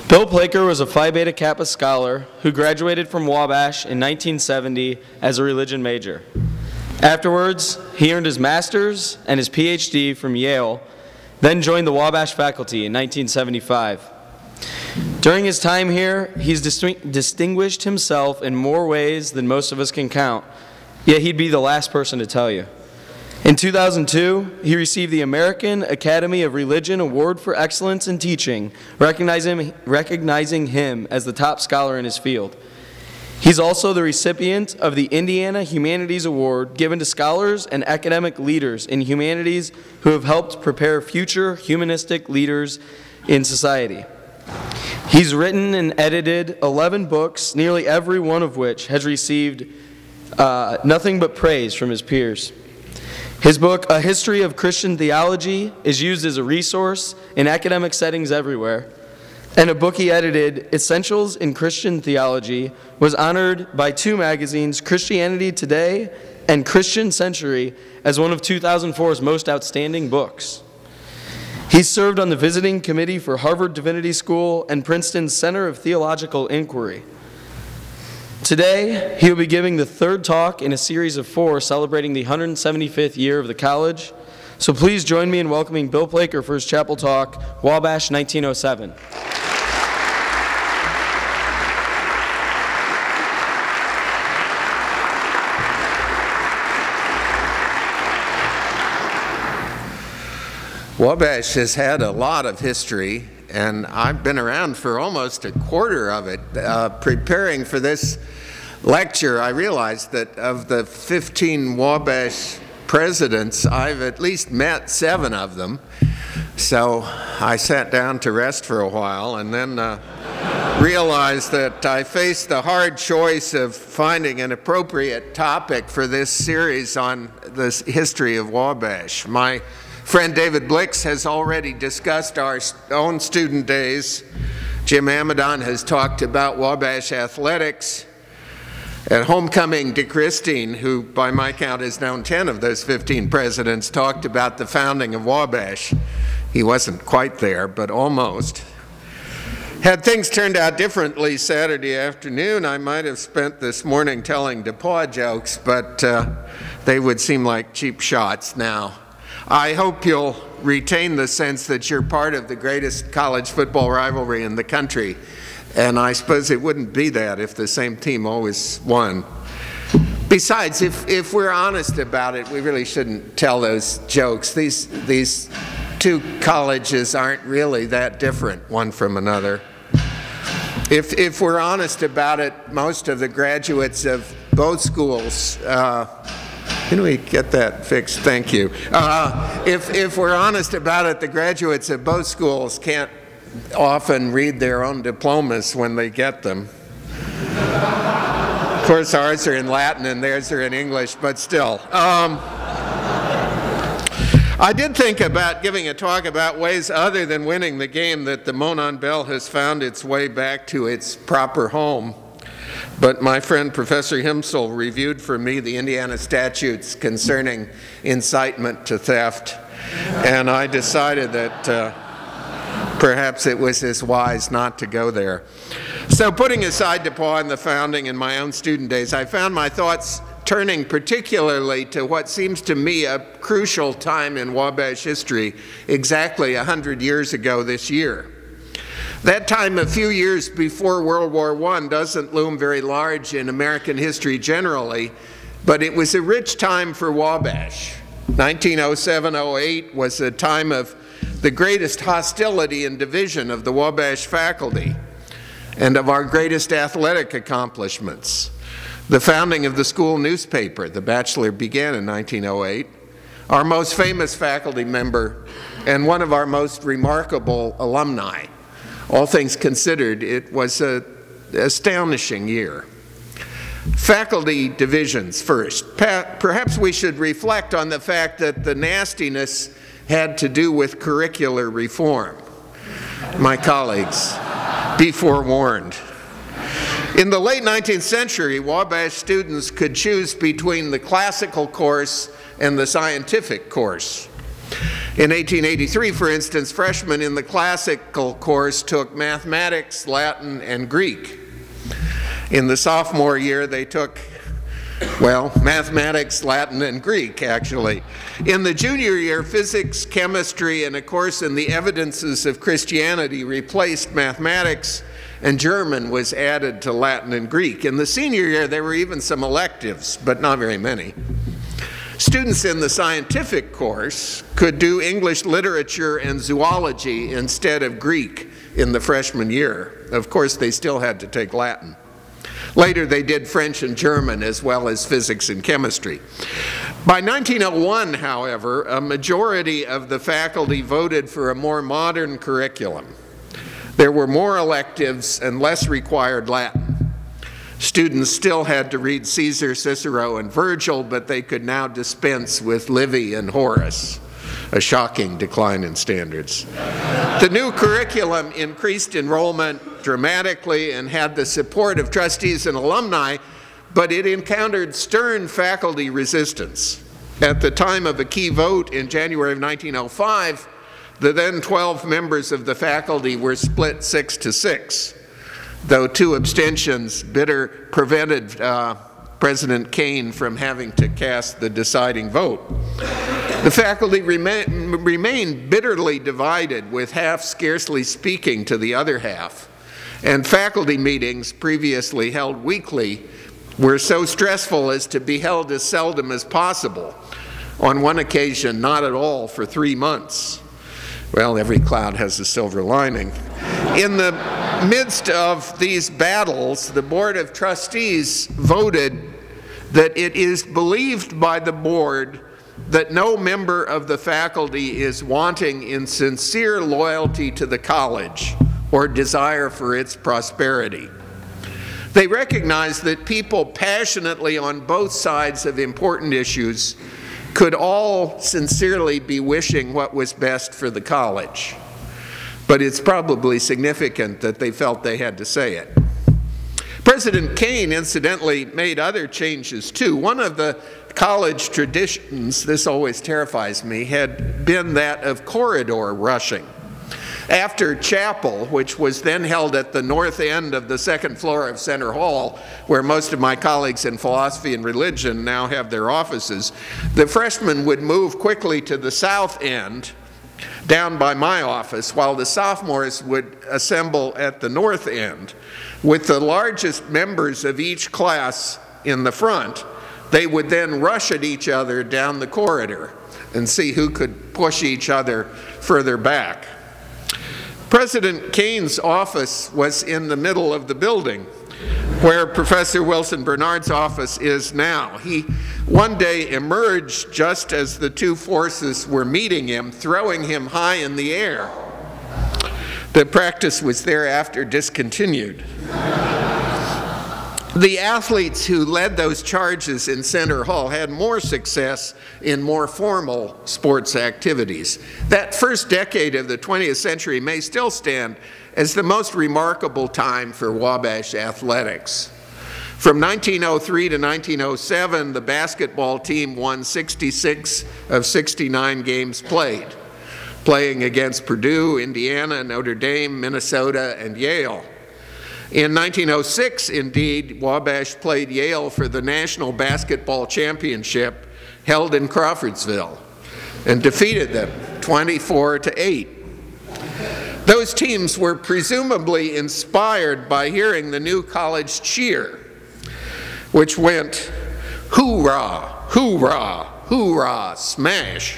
Bill Placher was a Phi Beta Kappa scholar who graduated from Wabash in 1970 as a religion major. Afterwards, he earned his master's and his PhD from Yale, then joined the Wabash faculty in 1975. During his time here, he's distinguished himself in more ways than most of us can count, yet he'd be the last person to tell you. In 2002, he received the American Academy of Religion Award for Excellence in Teaching, recognizing him as the top scholar in his field. He's also the recipient of the Indiana Humanities Award given to scholars and academic leaders in humanities who have helped prepare future humanistic leaders in society. He's written and edited 11 books, nearly every one of which has received nothing but praise from his peers. His book, A History of Christian Theology, is used as a resource in academic settings everywhere. And a book he edited, Essentials in Christian Theology, was honored by two magazines, Christianity Today and Christian Century, as one of 2004's most outstanding books. He served on the visiting committee for Harvard Divinity School and Princeton's Center of Theological Inquiry. Today, he will be giving the third talk in a series of 4 celebrating the 175th year of the college. So please join me in welcoming Bill Placher for his chapel talk, Wabash 1907. Wabash has had a lot of history, and I've been around for almost a quarter of it. Preparing for this lecture, I realized that of the 15 Wabash presidents, I've at least met 7 of them. So I sat down to rest for a while and then realized that I faced the hard choice of finding an appropriate topic for this series on the history of Wabash. My friend David Blix has already discussed our own student days. Jim Amadon has talked about Wabash athletics. At homecoming, DeChristine, who by my count has known 10 of those 15 presidents, talked about the founding of Wabash. He wasn't quite there, but almost. Had things turned out differently Saturday afternoon, I might have spent this morning telling DePaul jokes, but they would seem like cheap shots now. I hope you'll retain the sense that you're part of the greatest college football rivalry in the country. And I suppose it wouldn't be that if the same team always won. Besides, if we're honest about it, we really shouldn't tell those jokes. These two colleges aren't really that different one from another. If we're honest about it, most of the graduates of both schools can we get that fixed? Thank you. If we're honest about it, the graduates of both schools can't often read their own diplomas when they get them. Of course, ours are in Latin and theirs are in English, but still. I did think about giving a talk about ways other than winning the game that the Monon Bell has found its way back to its proper home. But my friend Professor Himsel reviewed for me the Indiana statutes concerning incitement to theft, and I decided that perhaps it was as wise not to go there. So putting aside DePaul and the founding in my own student days, I found my thoughts turning particularly to what seems to me a crucial time in Wabash history, exactly 100 years ago this year. That time, a few years before World War I, doesn't loom very large in American history generally, but it was a rich time for Wabash. 1907-08 was a time of the greatest hostility and division of the Wabash faculty and of our greatest athletic accomplishments. The founding of the school newspaper, The Bachelor, began in 1908. Our most famous faculty member and one of our most remarkable alumni. All things considered, it was an astonishing year. Faculty divisions first. Perhaps we should reflect on the fact that the nastiness had to do with curricular reform. My colleagues, be forewarned. In the late 19th century, Wabash students could choose between the classical course and the scientific course. In 1883, for instance, freshmen in the classical course took mathematics, Latin, and Greek. In the sophomore year, they took, well, mathematics, Latin, and Greek, actually. In the junior year, physics, chemistry, and a course in the evidences of Christianity replaced mathematics, and German was added to Latin and Greek. In the senior year, there were even some electives, but not very many. Students in the scientific course could do English literature and zoology instead of Greek in the freshman year. Of course, they still had to take Latin. Later, they did French and German as well as physics and chemistry. By 1901, however, a majority of the faculty voted for a more modern curriculum. There were more electives and less required Latin. Students still had to read Caesar, Cicero, and Virgil, but they could now dispense with Livy and Horace, a shocking decline in standards. The new curriculum increased enrollment dramatically and had the support of trustees and alumni, but it encountered stern faculty resistance. At the time of a key vote in January of 1905, the then 12 members of the faculty were split 6-6. Though 2 abstentions prevented President Kane from having to cast the deciding vote. The faculty remained bitterly divided, with half scarcely speaking to the other half. And faculty meetings, previously held weekly, were so stressful as to be held as seldom as possible. On one occasion, not at all for 3 months. Well, every cloud has a silver lining. In the midst of these battles, the Board of Trustees voted that it is believed by the board that no member of the faculty is wanting in sincere loyalty to the college or desire for its prosperity. They recognize that people passionately on both sides of important issues could all sincerely be wishing what was best for the college. But it's probably significant that they felt they had to say it. President Kane, incidentally, made other changes too. One of the college traditions, this always terrifies me, had been that of corridor rushing. After chapel, which was then held at the north end of the second floor of Center Hall, where most of my colleagues in philosophy and religion now have their offices, the freshmen would move quickly to the south end, down by my office, while the sophomores would assemble at the north end. With the largest members of each class in the front, they would then rush at each other down the corridor and see who could push each other further back. President Kane's office was in the middle of the building, where Professor Wilson Bernard's office is now. He one day emerged just as the two forces were meeting him, throwing him high in the air. The practice was thereafter discontinued. The athletes who led those charges in Center Hall had more success in more formal sports activities. That first decade of the 20th century may still stand as the most remarkable time for Wabash athletics. From 1903 to 1907, the basketball team won 66 of 69 games played, playing against Purdue, Indiana, Notre Dame, Minnesota, and Yale. In 1906, indeed, Wabash played Yale for the National Basketball Championship held in Crawfordsville and defeated them 24-8. Those teams were presumably inspired by hearing the new college cheer, which went, "Hoorah, hoorah, hoorah, smash!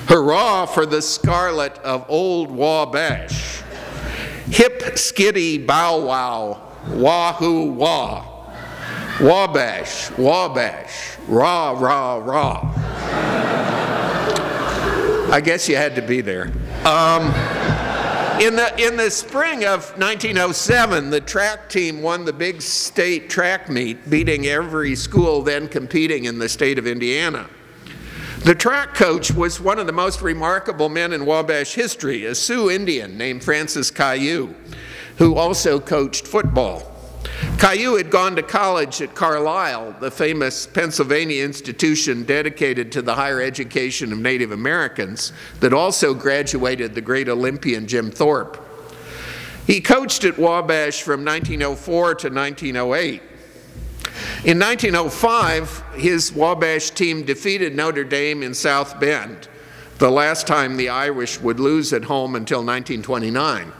Hurrah for the scarlet of old Wabash! Hip, skiddy, bow wow, wahoo wah. Wabash, Wabash, rah, rah, rah." I guess you had to be there. In the spring of 1907, the track team won the big state track meet, beating every school then competing in the state of Indiana. The track coach was one of the most remarkable men in Wabash history, a Sioux Indian named Francis Caillou, who also coached football. Caillou had gone to college at Carlisle, the famous Pennsylvania institution dedicated to the higher education of Native Americans that also graduated the great Olympian Jim Thorpe. He coached at Wabash from 1904 to 1908. In 1905, his Wabash team defeated Notre Dame in South Bend, the last time the Irish would lose at home until 1929.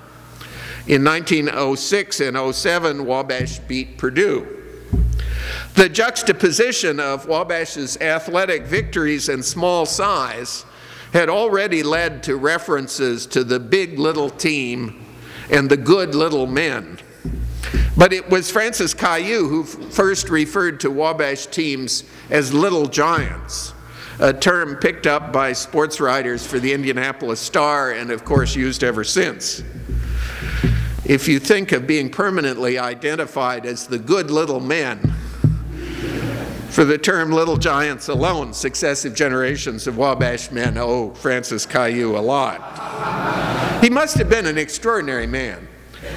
In 1906 and 07, Wabash beat Purdue. The juxtaposition of Wabash's athletic victories and small size had already led to references to the big little team and the good little men. But it was Francis Caillou who first referred to Wabash teams as little giants, a term picked up by sports writers for the Indianapolis Star and of course used ever since. If you think of being permanently identified as the good little men, for the term little giants alone, successive generations of Wabash men owe Francis Caillou a lot. He must have been an extraordinary man.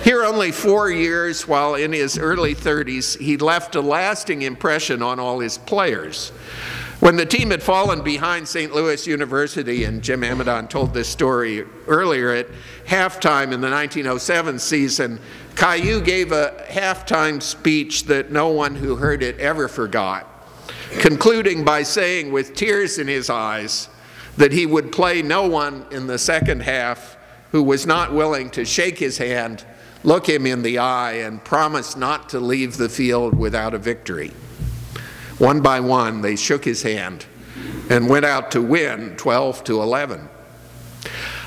Here only 4 years, while in his early 30s, he left a lasting impression on all his players. When the team had fallen behind St. Louis University, and Jim Amidon told this story earlier, at halftime in the 1907 season, Caillou gave a halftime speech that no one who heard it ever forgot, concluding by saying with tears in his eyes that he would play no one in the second half who was not willing to shake his hand, look him in the eye, and promise not to leave the field without a victory. One by one, they shook his hand and went out to win 12-11.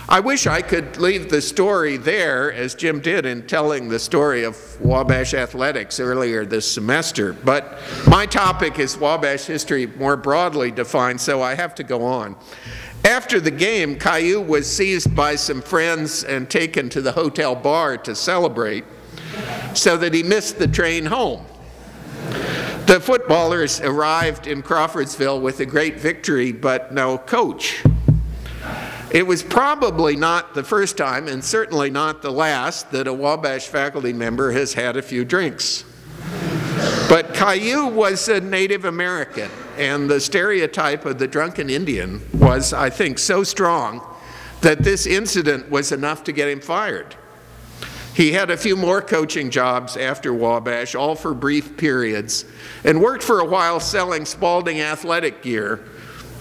I wish I could leave the story there, as Jim did in telling the story of Wabash athletics earlier this semester, but my topic is Wabash history more broadly defined, so I have to go on. After the game, Caillou was seized by some friends and taken to the hotel bar to celebrate, so that he missed the train home. The footballers arrived in Crawfordsville with a great victory, but no coach. It was probably not the first time, and certainly not the last, that a Wabash faculty member has had a few drinks. But Caillou was a Native American, and the stereotype of the drunken Indian was, I think, so strong that this incident was enough to get him fired. He had a few more coaching jobs after Wabash, all for brief periods, and worked for a while selling Spalding athletic gear.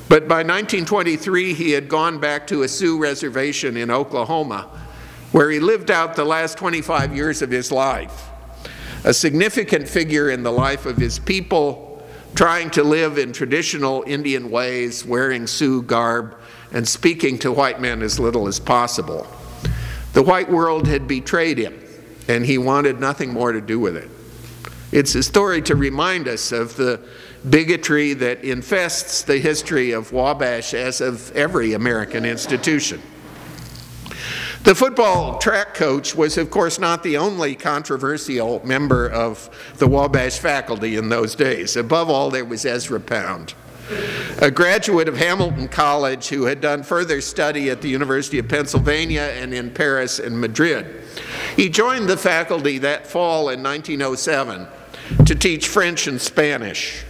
But by 1923, he had gone back to a Sioux reservation in Oklahoma, where he lived out the last 25 years of his life. A significant figure in the life of his people, trying to live in traditional Indian ways, wearing Sioux garb, and speaking to white men as little as possible. The white world had betrayed him, and he wanted nothing more to do with it. It's a story to remind us of the bigotry that infests the history of Wabash, as of every American institution. The football track coach was, of course, not the only controversial member of the Wabash faculty in those days. Above all, there was Ezra Pound, a graduate of Hamilton College who had done further study at the University of Pennsylvania and in Paris and Madrid. He joined the faculty that fall in 1907 to teach French and Spanish,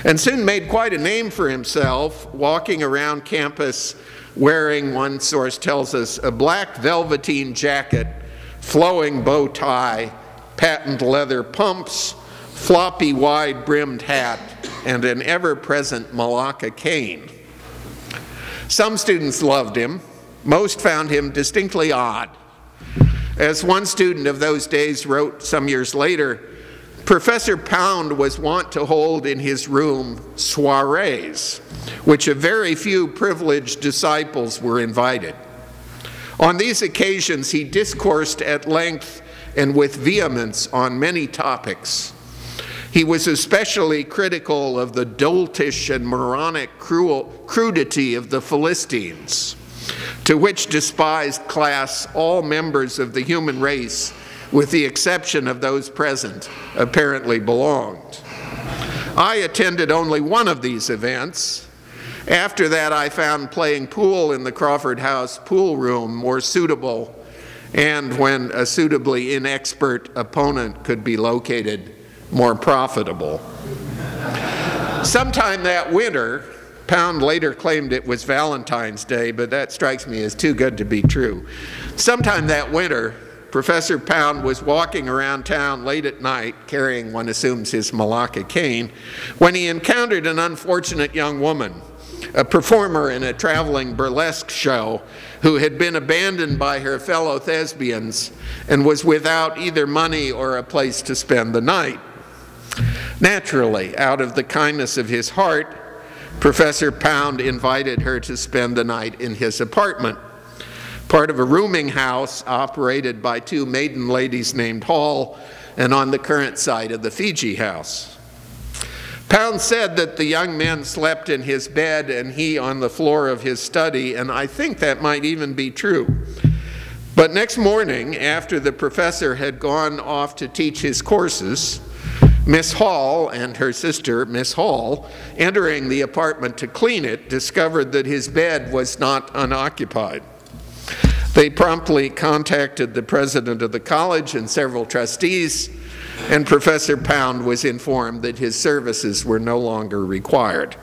and soon made quite a name for himself, walking around campus wearing, one source tells us, a black velveteen jacket, flowing bow tie, patent leather pumps, floppy wide-brimmed hat, and an ever-present Malacca cane. Some students loved him. Most found him distinctly odd. As one student of those days wrote some years later, Professor Pound was wont to hold in his room soirees, which a very few privileged disciples were invited. On these occasions, he discoursed at length and with vehemence on many topics. He was especially critical of the doltish and moronic crudity of the Philistines, to which despised class all members of the human race, with the exception of those present, apparently belonged. I attended only one of these events. After that, I found playing pool in the Crawford House pool room more suitable, and when a suitably inexpert opponent could be located, more profitable. Sometime that winter, Pound later claimed it was Valentine's Day, but that strikes me as too good to be true. Sometime that winter, Professor Pound was walking around town late at night, carrying, one assumes, his Malacca cane, when he encountered an unfortunate young woman, a performer in a traveling burlesque show, who had been abandoned by her fellow thespians and was without either money or a place to spend the night. Naturally, out of the kindness of his heart, Professor Pound invited her to spend the night in his apartment, part of a rooming house operated by two maiden ladies named Hall and on the current site of the Fiji House. Pound said that the young men slept in his bed and he on the floor of his study, and I think that might even be true. But next morning, after the professor had gone off to teach his courses, Miss Hall and her sister, Miss Hall, entering the apartment to clean it, discovered that his bed was not unoccupied. They promptly contacted the president of the college and several trustees, and Professor Pound was informed that his services were no longer required.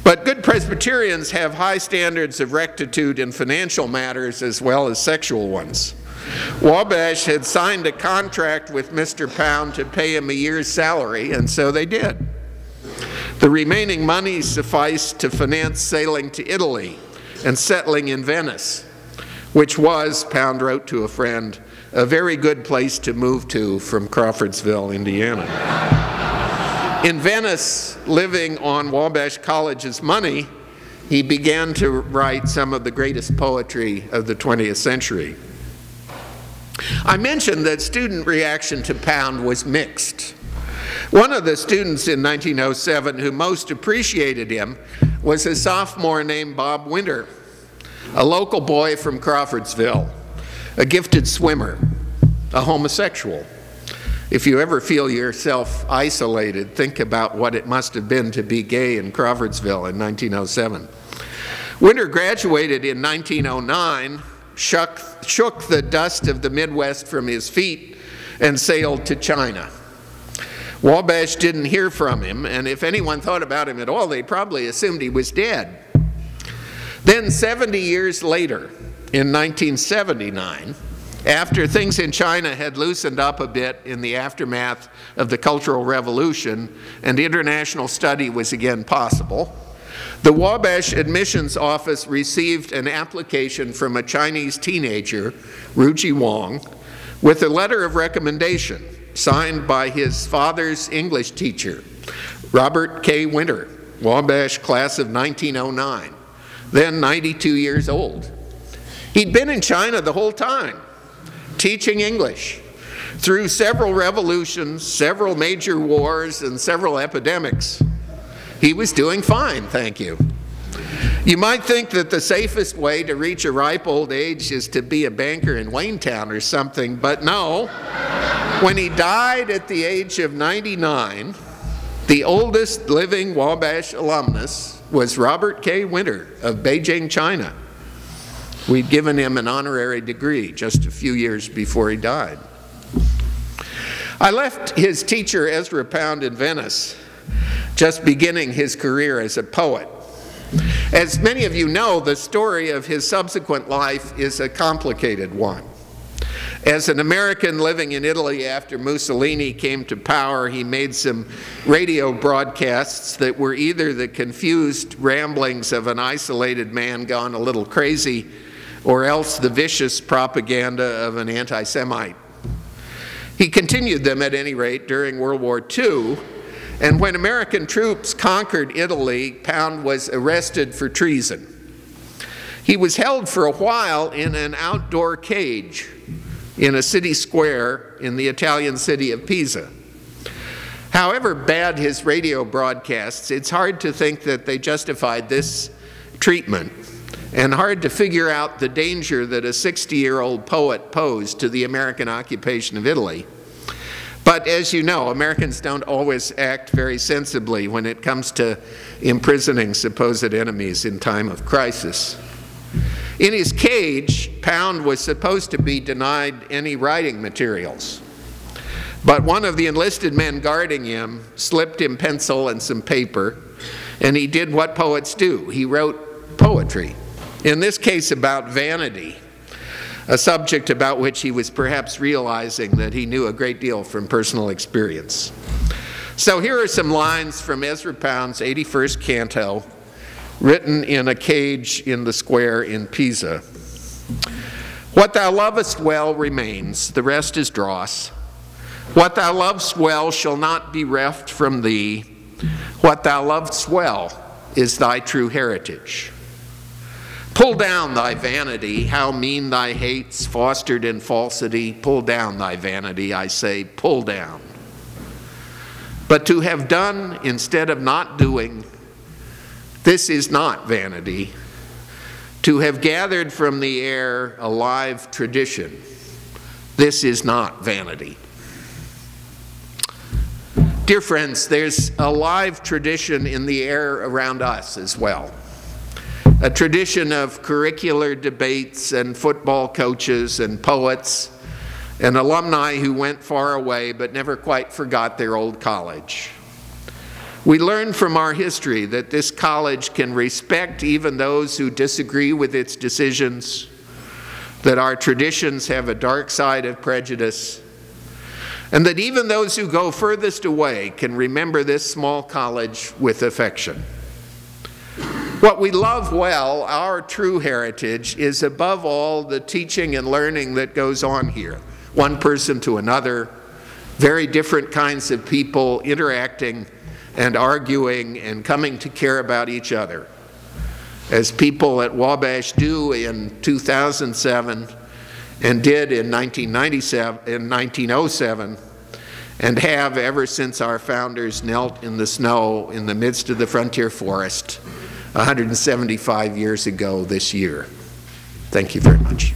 But good Presbyterians have high standards of rectitude in financial matters as well as sexual ones. Wabash had signed a contract with Mr. Pound to pay him a year's salary, and so they did. The remaining money sufficed to finance sailing to Italy and settling in Venice, which was, Pound wrote to a friend, a very good place to move to from Crawfordsville, Indiana. In Venice, living on Wabash College's money, he began to write some of the greatest poetry of the 20th century. I mentioned that student reaction to Pound was mixed. One of the students in 1907 who most appreciated him was a sophomore named Bob Winter, a local boy from Crawfordsville, a gifted swimmer, a homosexual. If you ever feel yourself isolated, think about what it must have been to be gay in Crawfordsville in 1907. Winter graduated in 1909, shook the dust of the Midwest from his feet, and sailed to China. Wabash didn't hear from him, and if anyone thought about him at all, they probably assumed he was dead. Then 70 years later, in 1979, after things in China had loosened up a bit in the aftermath of the Cultural Revolution and international study was again possible, the Wabash admissions office received an application from a Chinese teenager, Ruji Wong, with a letter of recommendation signed by his father's English teacher, Robert K. Winter, Wabash class of 1909, then 92 years old. He'd been in China the whole time, teaching English, through several revolutions, several major wars, and several epidemics. He was doing fine, thank you. You might think that the safest way to reach a ripe old age is to be a banker in Waynetown or something, but no. When he died at the age of 99, the oldest living Wabash alumnus was Robert K. Winter of Beijing, China. We'd given him an honorary degree just a few years before he died. I left his teacher, Ezra Pound, in Venice, just beginning his career as a poet. As many of you know, the story of his subsequent life is a complicated one. As an American living in Italy after Mussolini came to power, he made some radio broadcasts that were either the confused ramblings of an isolated man gone a little crazy, or else the vicious propaganda of an anti-Semite. He continued them at any rate during World War II, and when American troops conquered Italy, Pound was arrested for treason. He was held for a while in an outdoor cage in a city square in the Italian city of Pisa. However bad his radio broadcasts, it's hard to think that they justified this treatment, and hard to figure out the danger that a 60-year-old poet posed to the American occupation of Italy. But as you know, Americans don't always act very sensibly when it comes to imprisoning supposed enemies in time of crisis. In his cage, Pound was supposed to be denied any writing materials. But one of the enlisted men guarding him slipped him pencil and some paper, and he did what poets do. He wrote poetry, in this case about vanity, a subject about which he was perhaps realizing that he knew a great deal from personal experience. So here are some lines from Ezra Pound's 81st canto, written in a cage in the square in Pisa. What thou lovest well remains, the rest is dross. What thou lovest well shall not be reft from thee. What thou lovest well is thy true heritage. Pull down thy vanity, how mean thy hates, fostered in falsity. Pull down thy vanity, I say, pull down. But to have done instead of not doing, this is not vanity. To have gathered from the air a live tradition, this is not vanity. Dear friends, there's a live tradition in the air around us as well. A tradition of curricular debates and football coaches and poets and alumni who went far away but never quite forgot their old college. We learn from our history that this college can respect even those who disagree with its decisions, that our traditions have a dark side of prejudice, and that even those who go furthest away can remember this small college with affection. What we love well, our true heritage, is above all the teaching and learning that goes on here. One person to another, very different kinds of people interacting and arguing and coming to care about each other, as people at Wabash do in 2007 and did in 1907, and have ever since our founders knelt in the snow in the midst of the frontier forest 175 years ago this year. Thank you very much.